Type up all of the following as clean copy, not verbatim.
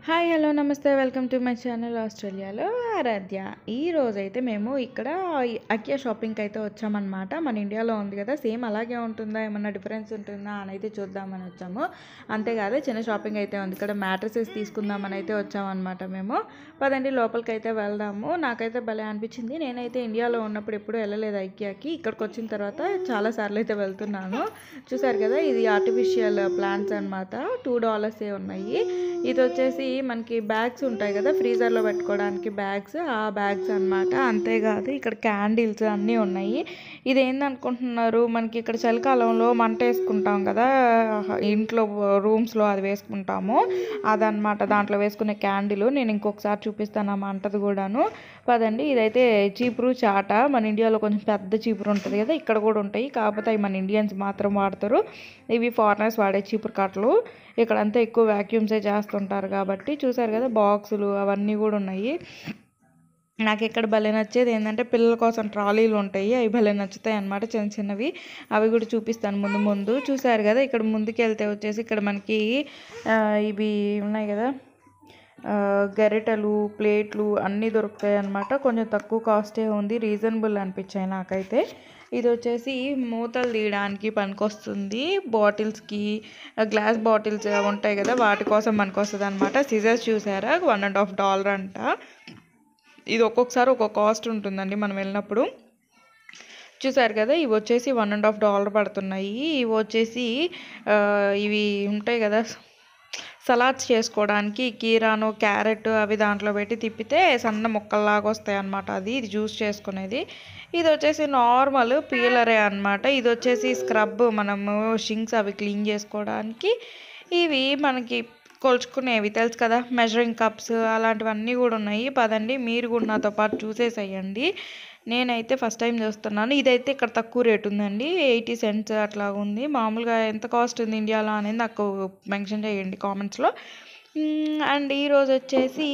Hi hello నమస్తే welcome to my channel ఆస్ట్రేలియాలో ఆరాధ్య. ఈ రోజైతే మేము ఇక్కడ అకియా షాపింగ్కి అయితే వచ్చామన్నమాట. మన ఇండియాలో ఉంది కదా, సేమ్ అలాగే ఉంటుందా, ఏమన్నా డిఫరెన్స్ ఉంటుందా అని అయితే చూద్దామని వచ్చాము. అంతేకాదు చిన్న షాపింగ్ అయితే ఉంది ఇక్కడ, మ్యాట్రసెస్ తీసుకుందామని అయితే వచ్చామన్నమాట మేము. పదండి లోపలికి అయితే వెళ్దాము. నాకైతే భలే అనిపించింది. నేనైతే ఇండియాలో ఉన్నప్పుడు ఎప్పుడు వెళ్ళలేదు ఐకియాకి. ఇక్కడికి వచ్చిన తర్వాత చాలాసార్లు అయితే వెళ్తున్నాను. చూసారు కదా, ఇది ఆర్టిఫిషియల్ ప్లాంట్స్ అనమాట. $2 ఉన్నాయి. ఇది వచ్చేసి మనకి బ్యాగ్స్ ఉంటాయి కదా, ఫ్రీజర్లో పెట్టుకోవడానికి బ్యాగ్స్, ఆ బ్యాగ్స్ అనమాట. అంతేకాదు ఇక్కడ క్యాండిల్స్ అన్నీ ఉన్నాయి. ఇది ఏందనుకుంటున్నారు, మనకి ఇక్కడ చలికాలంలో మంట వేసుకుంటాం కదా ఇంట్లో రూమ్స్లో, అది వేసుకుంటాము అదనమాట. దాంట్లో వేసుకునే క్యాండిల్ నేను ఇంకొకసారి చూపిస్తాను ఆ మంటది కూడాను. పదండి. ఇదైతే చీపురు చాట. మన ఇండియాలో కొంచెం పెద్ద చీపురు ఉంటుంది కదా, ఇక్కడ కూడా ఉంటాయి, కాకపోతే అవి మన ఇండియన్స్ మాత్రం వాడతారు. ఇవి ఫారినర్స్ వాడే చీపురు కట్టలు. ఇక్కడంతా ఎక్కువ వ్యాక్యూమ్సే చేస్తుంటారు కాబట్టి. చూసారు కదా, బాక్సులు అవన్నీ కూడా ఉన్నాయి. నాకు ఇక్కడ భలే నచ్చేది ఏంటంటే పిల్లల కోసం ట్రాలీలు ఉంటాయి, అవి భలే నచ్చుతాయి అన్నమాట, చిన్న చిన్నవి. అవి కూడా చూపిస్తాను ముందు ముందు. చూసారు కదా, ఇక్కడ ముందుకు వెళ్తే వచ్చేసి ఇక్కడ మనకి ఇవి ఉన్నాయి కదా, గరిటెలు, ప్లేట్లు అన్నీ దొరుకుతాయి అన్నమాట. కొంచెం తక్కువ కాస్టే ఉంది, రీజనబుల్ అనిపించాయి నాకైతే. ఇది వచ్చేసి మూతలు తీయడానికి పనికొస్తుంది, బాటిల్స్కి, గ్లాస్ బాటిల్స్ ఉంటాయి కదా వాటి కోసం పనికొస్తుంది అనమాట. సిజర్స్ చూసారా, $1.50 అంట. ఇది ఒక్కొక్కసారి ఒక్కొక్క కాస్ట్ ఉంటుందండి మనం వెళ్ళినప్పుడు. చూసారు కదా, ఇవి వచ్చేసి $1.50 పడుతున్నాయి. ఇవి వచ్చేసి ఇవి ఉంటాయి కదా సలాడ్స్ చేసుకోవడానికి, కీరాను, క్యారెట్ అవి దాంట్లో పెట్టి తిప్పితే సన్న ముక్కల్లాగా వస్తాయి అన్నమాట. ఇది జ్యూస్ చేసుకునేది. ఇది వచ్చేసి నార్మల్ పీలరే అన్నమాట. ఇది వచ్చేసి స్క్రబ్, మనము షింక్స్ అవి క్లీన్ చేసుకోవడానికి. ఇవి మనకి కొలుచుకునేవి తెలుసు కదా, మెజరింగ్ కప్స్ అలాంటివన్నీ కూడా ఉన్నాయి. పదండి మీరు కూడా నాతో పాటు చూసేసేయండి. నేనైతే ఫస్ట్ టైం చూస్తున్నాను. ఇదైతే ఇక్కడ తక్కువ రేట్ ఉందండి, 80 cents అట్లా ఉంది. మామూలుగా ఎంత కాస్ట్ ఉంది ఇండియాలో అనేది నాకు మెన్షన్ చేయండి కామెంట్స్లో. అండ్ ఈరోజు వచ్చేసి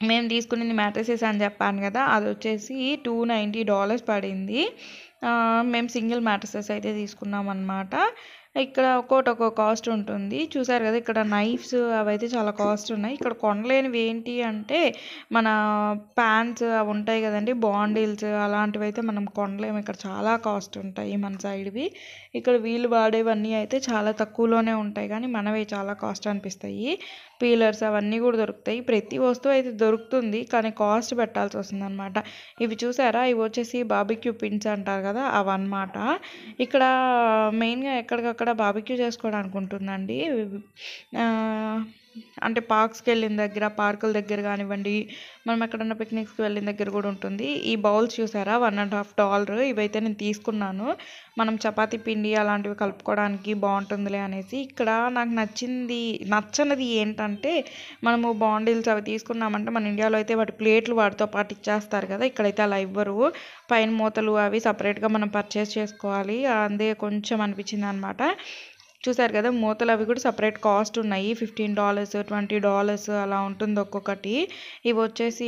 మేము తీసుకునేది మ్యాట్రసెస్ అని చెప్పాను కదా, అది వచ్చేసి $290 పడింది. మేము సింగిల్ మ్యాట్రసెస్ అయితే తీసుకున్నాం అన్నమాట. ఇక్కడ ఒక్కొక్క కాస్ట్ ఉంటుంది. చూసారు కదా, ఇక్కడ నైఫ్స్ అవైతే చాలా కాస్ట్ ఉన్నాయి. ఇక్కడ కొనలేనివి ఏంటి అంటే మన ప్యాన్స్ అవి ఉంటాయి కదండి, బాండిల్స్ అలాంటివి అయితే మనం కొనలేము. ఇక్కడ చాలా కాస్ట్ ఉంటాయి మన సైడ్వి. ఇక్కడ వీళ్ళు వాడేవన్నీ అయితే చాలా తక్కువలోనే ఉంటాయి, కానీ మనవి చాలా కాస్ట్ అనిపిస్తాయి. పీలర్స్ అవన్నీ కూడా దొరుకుతాయి. ప్రతి వస్తువు అయితే దొరుకుతుంది, కానీ కాస్ట్ పెట్టాల్సి వస్తుంది అనమాట. ఇవి చూసారా, ఇవి వచ్చేసి బార్బిక్యూ పిన్స్ అంటారు కదా, అవన్నమాట. ఇక్కడ మెయిన్గా ఎక్కడికక్కడ బార్బిక్యూ చేసుకోవడానికి ఉంటుందండి. అంటే పార్క్స్కి వెళ్ళిన దగ్గర, పార్కుల దగ్గర కానివ్వండి, మనం ఎక్కడన్నా పిక్నిక్స్కి వెళ్ళిన దగ్గర కూడా ఉంటుంది. ఈ బౌల్స్ చూసారా, $1.50. ఇవైతే నేను తీసుకున్నాను, మనం చపాతీ పిండి అలాంటివి కలుపుకోవడానికి బాగుంటుందిలే అనేసి. ఇక్కడ నాకు నచ్చనిది ఏంటంటే, మనము బాండిల్స్ అవి తీసుకున్నామంటే మన ఇండియాలో అయితే వాటి ప్లేట్లు వాటితో పాటు ఇచ్చేస్తారు కదా, ఇక్కడైతే అలా ఇవ్వరు. పైన మూతలు అవి సపరేట్గా మనం పర్చేస్ చేసుకోవాలి. అదే కొంచెం అనిపించింది అనమాట. చూసారు కదా, మూతలు అవి కూడా సపరేట్ కాస్ట్ ఉన్నాయి, $15, $20 అలా ఉంటుంది ఒక్కొక్కటి. ఇవి వచ్చేసి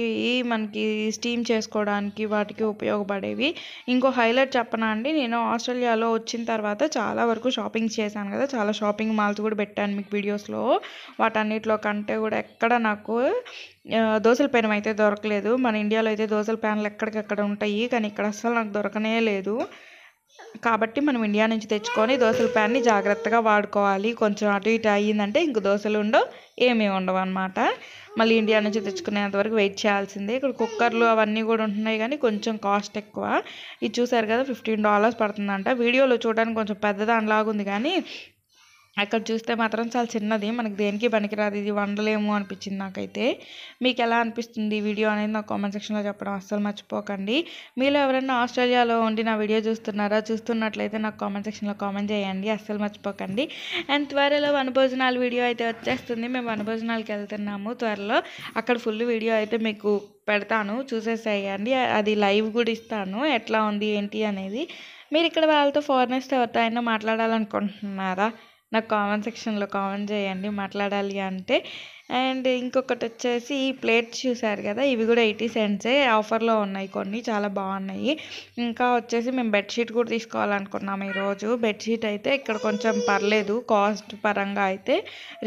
మనకి స్టీమ్ చేసుకోవడానికి వాటికి ఉపయోగపడేవి. ఇంకో హైలైట్ చెప్పనా అండి, నేను ఆస్ట్రేలియాలో వచ్చిన తర్వాత చాలా వరకు షాపింగ్ చేశాను కదా, చాలా షాపింగ్ మాల్స్ కూడా పెట్టాను మీకు వీడియోస్లో. వాటన్నిటిలో కంటే కూడా ఎక్కడ నాకు దోశల పెనం అయితే దొరకలేదు. మన ఇండియాలో అయితే దోశల ప్యాన్లు ఎక్కడికక్కడ ఉంటాయి, కానీ ఇక్కడ అస్సలు నాకు దొరకనే లేదు. కాబట్టి మనం ఇండియా నుంచి తెచ్చుకొని దోశల ప్యాన్ని జాగ్రత్తగా వాడుకోవాలి. కొంచెం అటు ఇటు అయ్యిందంటే ఇంక దోశలు ఉండవు, ఏమీ ఉండవు అనమాట. మళ్ళీ ఇండియా నుంచి తెచ్చుకునేంత వరకు వెయిట్ చేయాల్సిందే. ఇక్కడ కుక్కర్లు అవన్నీ కూడా ఉంటున్నాయి, కానీ కొంచెం కాస్ట్ ఎక్కువ. ఇది చూసారు కదా, $15 పడుతుందంట. వీడియోలో చూడడానికి కొంచెం పెద్దదానిలాగా ఉంది, కానీ అక్కడ చూస్తే మాత్రం చాలా చిన్నది, మనకి దేనికి పనికిరాదు, ఇది వండలేము అనిపించింది నాకైతే. మీకు ఎలా అనిపిస్తుంది ఈ వీడియో అనేది నాకు కామెంట్ సెక్షన్లో చెప్పడం అస్సలు మర్చిపోకండి. మీలో ఎవరైనా ఆస్ట్రేలియాలో ఉండి నా వీడియో చూస్తున్నట్లయితే నాకు కామెంట్ సెక్షన్లో కామెంట్ చేయండి, అస్సలు మర్చిపోకండి. అండ్ త్వరలో వనభోజనాల వీడియో అయితే వచ్చేస్తుంది. మేము వనభోజనాలకి వెళ్తున్నాము త్వరలో. అక్కడ ఫుల్ వీడియో అయితే మీకు పెడతాను, చూసేసేయండి. అది లైవ్ కూడా ఇస్తాను, ఎట్లా ఉంది ఏంటి అనేది. మీరు ఇక్కడ వాళ్ళతో ఫారినర్స్తో ఎవరితో అయినా మాట్లాడాలనుకుంటున్నారా, నాకు కామెంట్ సెక్షన్లో కామెంట్ చేయండి మాట్లాడాలి అంటే. అండ్ ఇంకొకటి వచ్చేసి ఈ ప్లేట్స్ చూసారు కదా, ఇవి కూడా 80 సెంట్సే, ఆఫర్లో ఉన్నాయి కొన్ని, చాలా బాగున్నాయి. ఇంకా వచ్చేసి మేము బెడ్షీట్ కూడా తీసుకోవాలనుకున్నాము ఈరోజు. బెడ్షీట్ అయితే ఇక్కడ కొంచెం పర్లేదు, కాస్ట్ పరంగా అయితే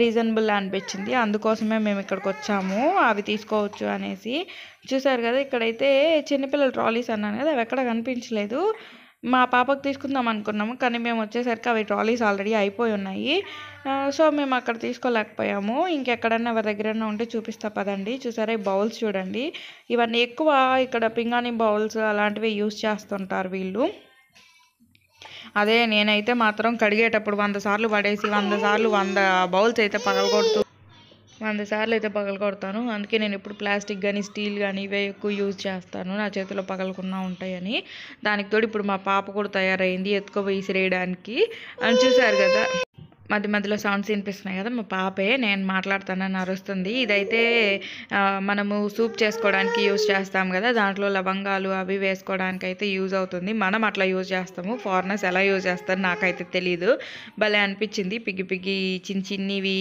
రీజనబుల్ అనిపించింది, అందుకోసమే మేము ఇక్కడికి వచ్చాము అవి తీసుకోవచ్చు అనేసి. చూసారు కదా, ఇక్కడైతే చిన్నపిల్లల ట్రాలీస్ అన్నాను కదా, అవి ఎక్కడ కనిపించలేదు. మా పాపకు తీసుకుందాం అనుకున్నాము, కానీ మేము వచ్చేసరికి అవి ట్రాలీస్ ఆల్రెడీ అయిపోయి ఉన్నాయి. సో మేము అక్కడ తీసుకోలేకపోయాము. ఇంకెక్కడన్నా ఎవరి దగ్గరన్నా ఉంటే చూపిస్తా పదండి. చూసారా, ఈ బౌల్స్ చూడండి, ఇవన్నీ ఎక్కువ ఇక్కడ పింగాణి బౌల్స్ అలాంటివి యూస్ చేస్తుంటారు వీళ్ళు. అదే నేనైతే మాత్రం కడిగేటప్పుడు 100 సార్లు పడేసి 100 సార్లు 100 బౌల్స్ అయితే పగలగొడుతూ 100 సార్లు అయితే పగలగొడతాను. అందుకే నేను ఇప్పుడు ప్లాస్టిక్ కానీ స్టీల్ కానీ ఇవే ఎక్కువ యూజ్ చేస్తాను, నా చేతిలో పగలకుండా ఉంటాయని. దానికి తోడు ఇప్పుడు మా పాప కూడా తయారైంది ఎత్తుకోపోయి విసిరేయడానికి. అని చూసారు కదా, మధ్య మధ్యలో సౌండ్స్ వినిపిస్తున్నాయి కదా, మా పాపే, నేను మాట్లాడుతానని అరుస్తుంది. ఇదైతే మనము సూప్ చేసుకోవడానికి యూజ్ చేస్తాం కదా, దాంట్లో లవంగాలు అవి వేసుకోవడానికి అయితే యూజ్ అవుతుంది. మనం అట్లా యూజ్ చేస్తాము, ఫారినర్స్ ఎలా యూజ్ చేస్తారు నాకైతే తెలీదు. భలే అనిపించింది, పిగ్గి పిగ్గి చిన్నవి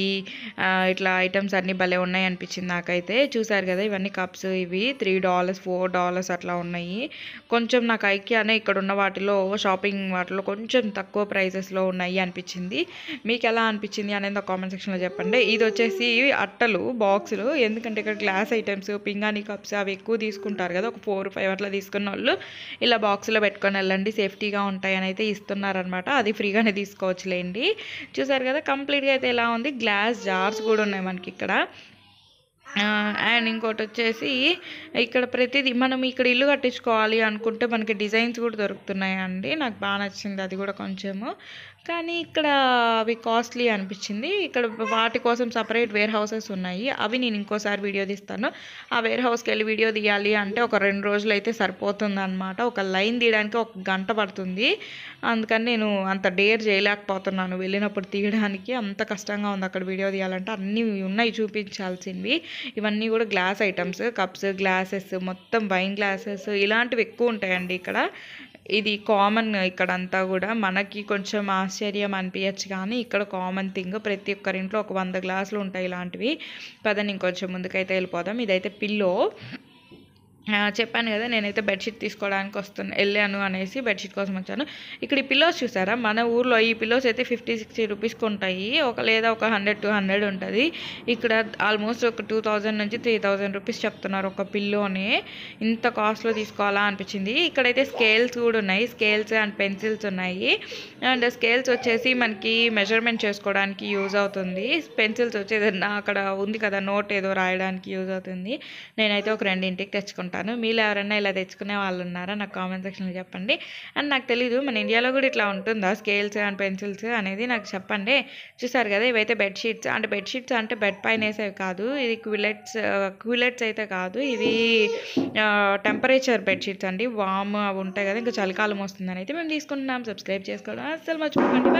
ఇట్లా ఐటమ్స్ అన్నీ భలే ఉన్నాయి అనిపించింది నాకైతే. చూసారు కదా, ఇవన్నీ కప్స్, ఇవి $3 $4 అట్లా ఉన్నాయి. కొంచెం నాకు ఐకియానే ఇక్కడ ఉన్న వాటిలో షాపింగ్ వాటిలో కొంచెం తక్కువ ప్రైజెస్లో ఉన్నాయి అనిపించింది. మీకు ఎలా అనిపించింది అనేది కామెంట్ సెక్షన్లో చెప్పండి. ఇది వచ్చేసి అట్టలు బాక్సులు, ఎందుకంటే ఇక్కడ గ్లాస్ ఐటమ్స్ పింగాణి కప్స్ అవి ఎక్కువ తీసుకుంటారు కదా, ఒక 4-5 అట్లా తీసుకున్న వాళ్ళు ఇలా బాక్స్లో పెట్టుకొని వెళ్ళండి, సేఫ్టీగా ఉంటాయని అయితే ఇస్తున్నారనమాట. అది ఫ్రీగానే తీసుకోవచ్చులేండి. చూసారు కదా, కంప్లీట్గా అయితే ఎలా ఉంది, గ్లాస్ జార్స్ కూడా ఉన్నాయి మనకి ఇక్కడ. అండ్ ఇంకోటి వచ్చేసి ఇక్కడ ప్రతిదీ మనం ఇక్కడ ఇల్లు కట్టించుకోవాలి అనుకుంటే మనకి డిజైన్స్ కూడా దొరుకుతున్నాయండి. నాకు బాగా నచ్చింది అది కూడా కొంచెము, కానీ ఇక్కడ అవి కాస్ట్లీ అనిపించింది. ఇక్కడ వాటి కోసం సపరేట్ వేర్ హౌసెస్ ఉన్నాయి, అవి నేను ఇంకోసారి వీడియో తీస్తాను. ఆ వేర్ హౌస్కి వెళ్ళి వీడియో తీయాలి అంటే ఒక 2 రోజులు అయితే సరిపోతుంది అనమాట. ఒక లైన్ తీయడానికి 1 గంట పడుతుంది. అందుకని నేను అంత డేర్ చేయలేకపోతున్నాను వెళ్ళినప్పుడు తీయడానికి, అంత కష్టంగా ఉంది అక్కడ వీడియో తీయాలంటే. అన్నీ ఉన్నాయి చూపించాల్సినవి, ఇవన్నీ కూడా గ్లాస్ ఐటమ్స్, కప్స్, గ్లాసెస్, మొత్తం వైన్ గ్లాసెస్ ఇలాంటివి ఎక్కువ ఉంటాయండి ఇక్కడ. ఇది కామన్ ఇక్కడంతా కూడా, మనకి కొంచెం ఆశ్చర్యం అనిపించచ్చు కానీ ఇక్కడ కామన్ థింగ్. ప్రతి ఒక్కరింట్లో ఒక 100 గ్లాసులు ఉంటాయి ఇలాంటివి. పదండి ఇంకొంచెం ముందుకైతే వెళ్ళిపోదాం. ఇదైతే పిల్లో, చెప్పాను కదా నేనైతే బెడ్షీట్ తీసుకోవడానికి వెళ్ళాను అనేసి, బెడ్షీట్ కోసం వచ్చాను. ఇక్కడ ఈ పిల్లోస్ చూసారా, మన ఊర్లో ఈ పిల్లోస్ అయితే 50-60 రూపీస్కి ఉంటాయి, లేదా ఒక 100-200 ఉంటుంది. ఇక్కడ ఆల్మోస్ట్ ఒక 2000 నుంచి 3000 రూపీస్ చెప్తున్నారు ఒక పిల్లోనే. ఇంత కాస్ట్లో తీసుకోవాలా అనిపించింది. ఇక్కడైతే స్కేల్స్ కూడా ఉన్నాయి, స్కేల్స్ అండ్ పెన్సిల్స్ ఉన్నాయి. అండ్ స్కేల్స్ వచ్చేసి మనకి మెజర్మెంట్ చేసుకోవడానికి యూజ్ అవుతుంది, పెన్సిల్స్ వచ్చేది అక్కడ ఉంది కదా నోట్ ఏదో రాయడానికి యూజ్ అవుతుంది. నేనైతే ఒక 2 ఇంటికి తెచ్చుకుంటాను. మీరు ఎవరైనా ఇలా తెచ్చుకునే వాళ్ళు ఉన్నారా నాకు కామెంట్ సెక్షన్లో చెప్పండి. అండ్ నాకు తెలీదు మన ఇండియాలో కూడా ఇట్లా ఉంటుందా స్కేల్స్ అండ్ పెన్సిల్స్ అనేది నాకు చెప్పండి. చూసారు కదా, ఇవైతే బెడ్షీట్స్ అంటే బెడ్ పైన వేసేవి కాదు, ఇది క్విలెట్స్ అయితే కాదు, ఇది టెంపరేచర్ బెడ్షీట్స్ అండి. వామ్ అవి ఉంటాయి కదా, ఇంకా చలికాలం వస్తుందని అయితే మేము తీసుకుంటున్నాం. సబ్స్క్రైబ్ చేసుకోవడం అస్సలు మర్చిపోకండి.